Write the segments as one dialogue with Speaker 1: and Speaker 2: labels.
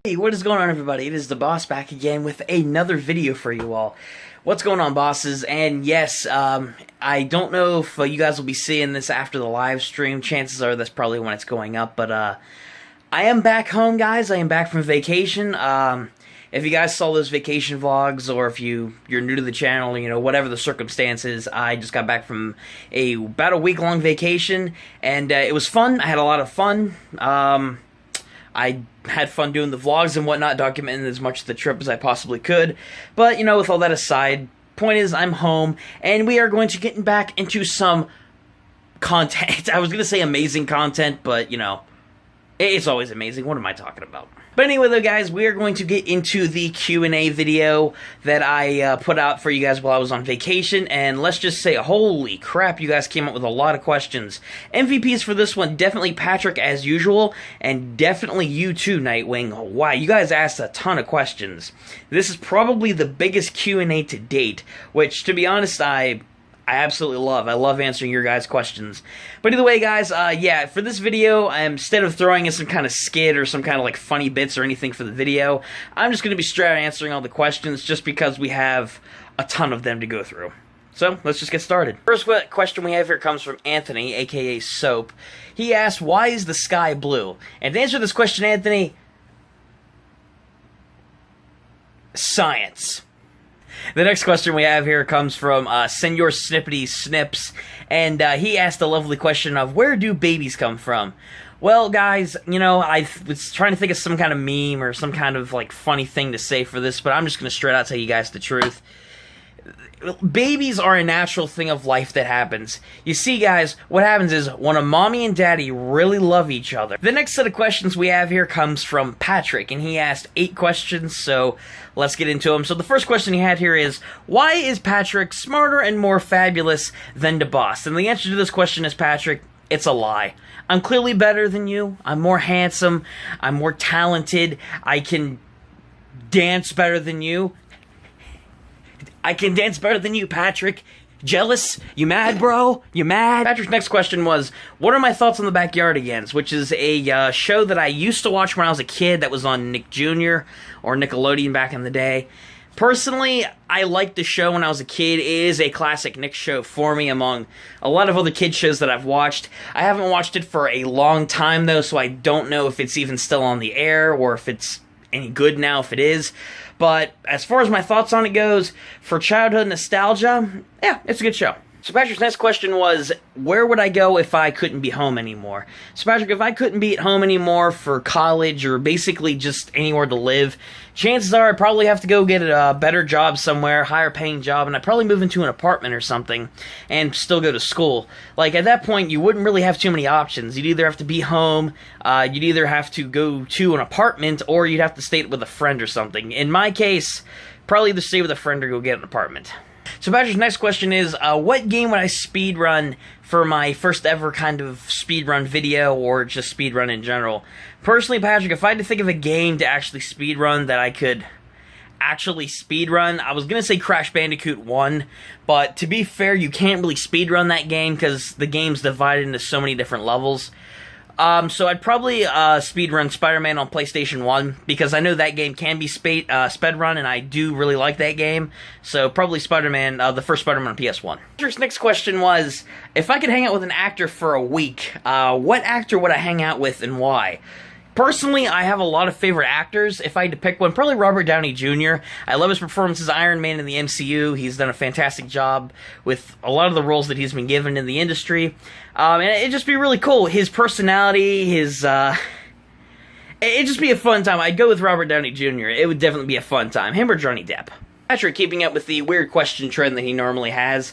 Speaker 1: Hey, what is going on, everybody? It is DaBoss back again with another video for you all. What's going on, bosses? And yes, I don't know if you guys will be seeing this after the live stream. Chances are that's probably when it's going up, but I am back home, guys. I am back from vacation. If you guys saw those vacation vlogs, or if you're new to the channel, you know, whatever the circumstances, I just got back from about a week-long vacation, and it was fun. I had a lot of fun. I had fun doing the vlogs and whatnot, documenting as much of the trip as I possibly could. But, you know, with all that aside, point is, I'm home, and we are going to get back into some content. I was going to say amazing content, but, you know, it's always amazing. What am I talking about? But anyway, though, guys, we are going to get into the Q&A video that I put out for you guys while I was on vacation, and let's just say, holy crap, you guys came up with a lot of questions. MVPs for this one, definitely Patrick as usual, and definitely you too, Nightwing. Wow, you guys asked a ton of questions. This is probably the biggest Q&A to date, which, to be honest, I absolutely love. I love answering your guys' questions. But either way, guys, yeah, for this video, instead of throwing in some kind of skit or some kind of, like, funny bits or anything for the video, I'm just going to be straight out answering all the questions just because we have a ton of them to go through. So, let's just get started. First question we have here comes from Anthony, aka Soap. He asked, why is the sky blue? And to answer this question, Anthony, science. The next question we have here comes from Senor Snippety Snips, and he asked a lovely question of, where do babies come from? Well, guys, you know, I was trying to think of some kind of meme or some kind of, like, funny thing to say for this, but I'm just going to straight out tell you guys the truth. Babies are a natural thing of life that happens. You see, guys, what happens is when a mommy and daddy really love each other. The next set of questions we have here comes from Patrick, and he asked 8 questions, so let's get into them. So the first question he had here is, why is Patrick smarter and more fabulous than DaBoss? And the answer to this question is, Patrick, it's a lie. I'm clearly better than you. I'm more handsome. I'm more talented. I can dance better than you. I can dance better than you, Patrick. Jealous? You mad, bro? You mad? Patrick's next question was, what are my thoughts on the Backyardigans, which is a show that I used to watch when I was a kid that was on Nick Jr. or Nickelodeon back in the day. Personally, I liked the show when I was a kid. It is a classic Nick show for me among a lot of other kid shows that I've watched. I haven't watched it for a long time, though, so I don't know if it's even still on the air or if it's any good now, if it is. But as far as my thoughts on it goes, for childhood nostalgia, yeah, it's a good show. So Patrick's next question was, where would I go if I couldn't be home anymore? So Patrick, if I couldn't be at home anymore for college or basically just anywhere to live, chances are I'd probably have to go get a better job somewhere, higher paying job, and I'd probably move into an apartment or something and still go to school. Like, at that point, you wouldn't really have too many options. You'd either have to be home, you'd either have to go to an apartment, or you'd have to stay with a friend or something. In my case, probably either stay with a friend or go get an apartment. So Patrick's next question is, what game would I speedrun for my first ever kind of speedrun video, or just speedrun in general? Personally, Patrick, if I had to think of a game to actually speedrun that I could actually speedrun, I was going to say Crash Bandicoot 1, but to be fair, you can't really speedrun that game because the game's divided into so many different levels. So I'd probably speedrun Spider-Man on PlayStation 1, because I know that game can be sped-run, and I do really like that game. So probably Spider-Man, the first Spider-Man on PS1. Patrick's next question was, if I could hang out with an actor for a week, what actor would I hang out with and why? Personally, I have a lot of favorite actors. If I had to pick one, probably Robert Downey Jr. I love his performance as Iron Man in the MCU. He's done a fantastic job with a lot of the roles that he's been given in the industry. And it'd just be really cool. His personality, it'd just be a fun time. I'd go with Robert Downey Jr. It would definitely be a fun time. Him or Johnny Depp. Patrick, keeping up with the weird question trend that he normally has,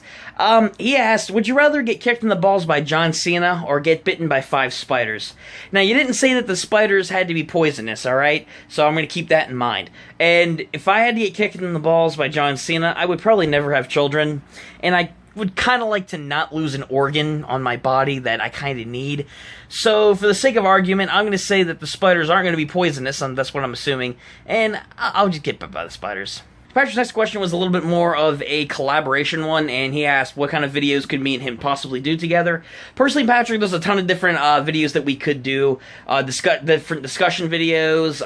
Speaker 1: he asked, would you rather get kicked in the balls by John Cena or get bitten by 5 spiders? Now, you didn't say that the spiders had to be poisonous, alright? So I'm going to keep that in mind. And if I had to get kicked in the balls by John Cena, I would probably never have children, and I would kind of like to not lose an organ on my body that I kind of need. So, for the sake of argument, I'm going to say that the spiders aren't going to be poisonous, and that's what I'm assuming, and I'll just get bit by the spiders. Patrick's next question was a little bit more of a collaboration one, and he asked what kind of videos could me and him possibly do together. Personally, Patrick, there's a ton of different videos that we could do. Different discussion videos,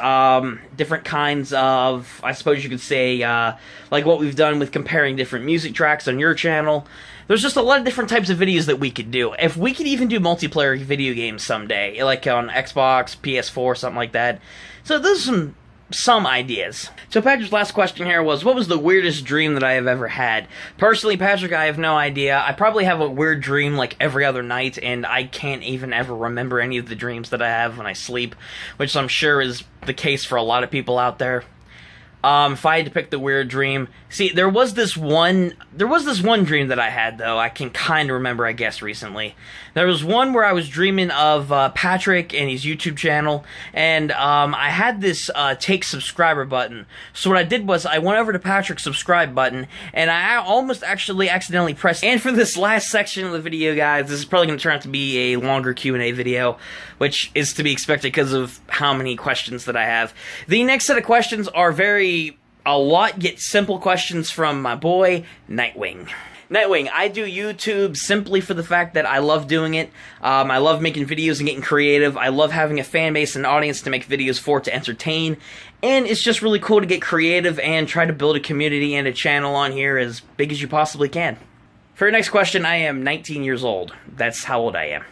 Speaker 1: different kinds of, I suppose you could say, like what we've done with comparing different music tracks on your channel. There's just a lot of different types of videos that we could do. If we could even do multiplayer video games someday, like on Xbox, PS4, something like that. So those are some ideas. So Patrick's last question here was, what was the weirdest dream that I have ever had? Personally, Patrick, I have no idea. I probably have a weird dream like every other night, and I can't even ever remember any of the dreams that I have when I sleep, which I'm sure is the case for a lot of people out there. If I had to pick the weird dream, see, there was this one dream that I had, though, I can kind of remember, I guess, recently. There was one where I was dreaming of Patrick and his YouTube channel, and I had this take subscriber button. So what I did was I went over to Patrick's subscribe button, and I almost actually accidentally pressed. And for this last section of the video, guys, this is probably going to turn out to be a longer Q&A video, which is to be expected because of how many questions that I have. The next set of questions are a lot yet simple questions from my boy, Nightwing. Nightwing, I do YouTube simply for the fact that I love doing it. I love making videos and getting creative. I love having a fan base and audience to make videos for, to entertain. And it's just really cool to get creative and try to build a community and a channel on here as big as you possibly can. For your next question, I am 19 years old. That's how old I am.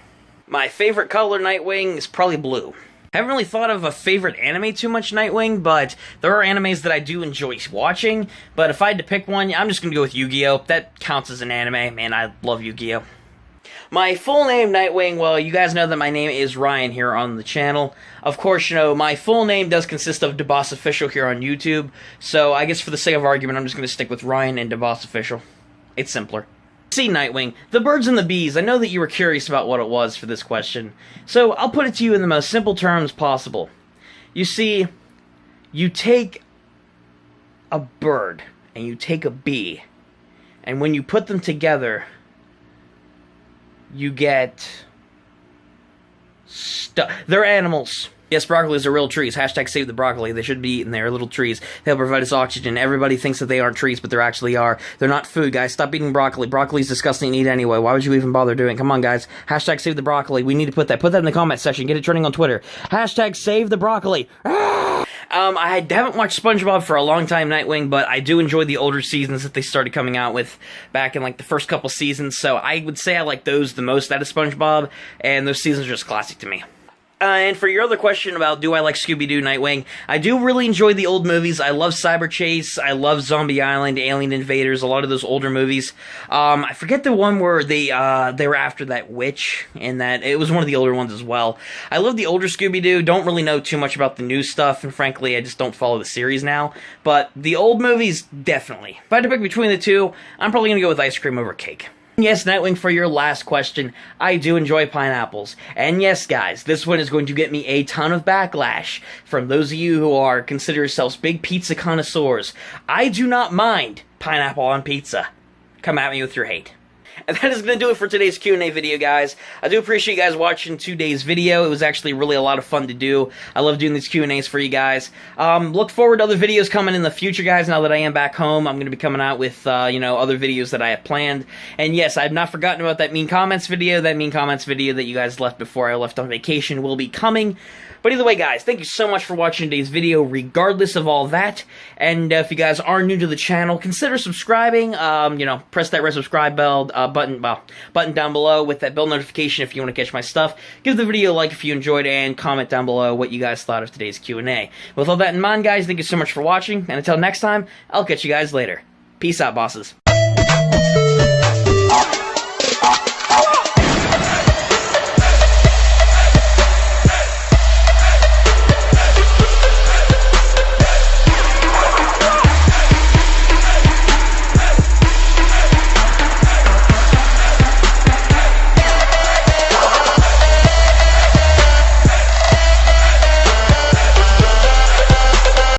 Speaker 1: My favorite color, Nightwing, is probably blue. I haven't really thought of a favorite anime too much, Nightwing, but there are animes that I do enjoy watching, but if I had to pick one, I'm just going to go with Yu-Gi-Oh! That counts as an anime. Man, I love Yu-Gi-Oh! My full name, Nightwing, well, you guys know that my name is Ryan here on the channel. Of course, you know, my full name does consist of DaBoss Official here on YouTube, so I guess for the sake of argument, I'm just going to stick with Ryan and DaBoss Official. It's simpler. See, Nightwing, the birds and the bees, I know that you were curious about what it was for this question, so I'll put it to you in the most simple terms possible. You see, you take a bird and you take a bee, and when you put them together, you get stuff. They're animals. Yes, broccolis are real trees. Hashtag save the broccoli. They should be eaten. They are little trees. They'll provide us oxygen. Everybody thinks that they aren't trees, but they actually are. They're not food, guys. Stop eating broccoli. Broccoli's disgusting to eat anyway. Why would you even bother doing it? Come on, guys. Hashtag save the broccoli. We need to put that in the comment section. Get it trending on Twitter. Hashtag save the broccoli. I haven't watched SpongeBob for a long time, Nightwing, but I do enjoy the older seasons that they started coming out with back in, like, the first couple seasons, so I would say I like those the most out of SpongeBob, and those seasons are just classic to me. And for your other question about do I like Scooby-Doo, Nightwing, I do really enjoy the old movies. I love Cyber Chase, I love Zombie Island, Alien Invaders, a lot of those older movies. I forget the one where they were after that witch, and that it was one of the older ones as well. I love the older Scooby-Doo, don't really know too much about the new stuff, and frankly, I just don't follow the series now. But the old movies, definitely. If I had to pick between the two, I'm probably going to go with ice cream over cake. Yes, Nightwing, for your last question, I do enjoy pineapples. And yes, guys, this one is going to get me a ton of backlash from those of you who consider yourselves big pizza connoisseurs. I do not mind pineapple on pizza. Come at me with your hate. And that is going to do it for today's Q&A video, guys. I do appreciate you guys watching today's video. It was actually really a lot of fun to do. I love doing these Q&As for you guys. Look forward to other videos coming in the future, guys. Now that I am back home, I'm going to be coming out with, you know, other videos that I have planned. And yes, I've not forgotten about that mean comments video. That mean comments video that you guys left before I left on vacation will be coming. But either way, guys, thank you so much for watching today's video, regardless of all that. And if you guys are new to the channel, consider subscribing. You know, press that red subscribe bell button down below with that bell notification if you want to catch my stuff. Give the video a like if you enjoyed, and comment down below what you guys thought of today's Q&A. With all that in mind, guys, thank you so much for watching, and until next time, I'll catch you guys later. Peace out, bosses.